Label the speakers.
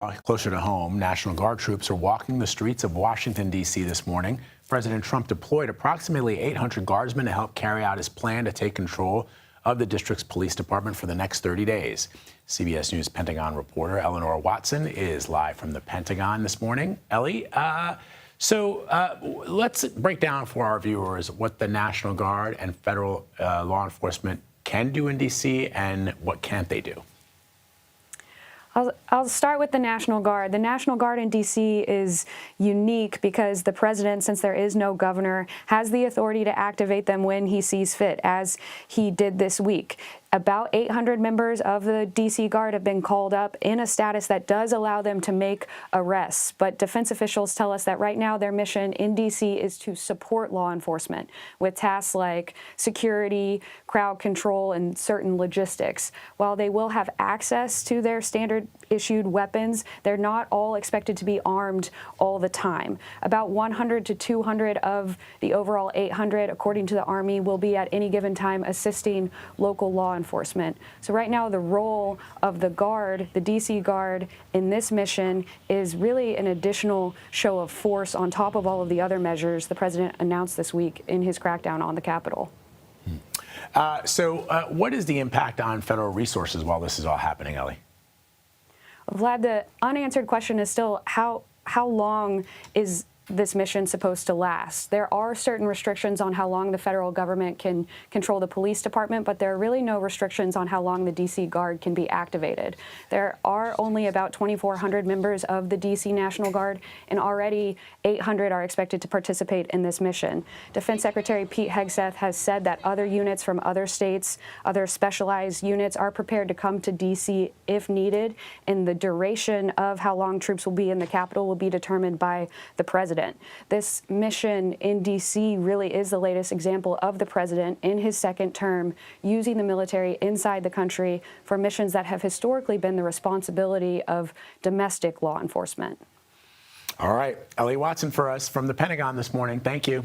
Speaker 1: Closer to home, National Guard troops are walking the streets of Washington, D.C. this morning. President Trump deployed approximately 800 guardsmen to help carry out his plan to take control of the district's police department for the next 30 days. CBS News Pentagon reporter Eleanor Watson is live from the Pentagon this morning. Ellie, let's break down for our viewers what the National Guard and federal law enforcement can do in D.C. and what can't they do.
Speaker 2: I'll start with the National Guard. The National Guard in D.C. is unique because the president, since there is no governor, has the authority to activate them when he sees fit, as he did this week. About 800 members of the D.C. Guard have been called up in a status that does allow them to make arrests. But defense officials tell us that right now their mission in D.C. is to support law enforcement with tasks like security, crowd control, and certain logistics. While they will have access to their standard issued weapons, they're not all expected to be armed all the time. About 100 to 200 of the overall 800, according to the Army, will be at any given time assisting local law enforcement. So right now the role of the Guard, the DC Guard, in this mission is really an additional show of force on top of all of the other measures the president announced this week in his crackdown on the Capitol.
Speaker 1: What is the impact on federal resources while this is all happening, Ellie?
Speaker 2: Vlad, the unanswered question is still how long is this mission supposed to last? There are certain restrictions on how long the federal government can control the police department, but there are really no restrictions on how long the D.C. Guard can be activated. There are only about 2,400 members of the D.C. National Guard, and already 800 are expected to participate in this mission. Defense Secretary Pete Hegseth has said that other units from other states, other specialized units, are prepared to come to D.C. if needed, and the duration of how long troops will be in the Capitol will be determined by the president. This mission in D.C. really is the latest example of the president in his second term using the military inside the country for missions that have historically been the responsibility of domestic law enforcement.
Speaker 1: All right. Ellie Watson for us from the Pentagon this morning. Thank you.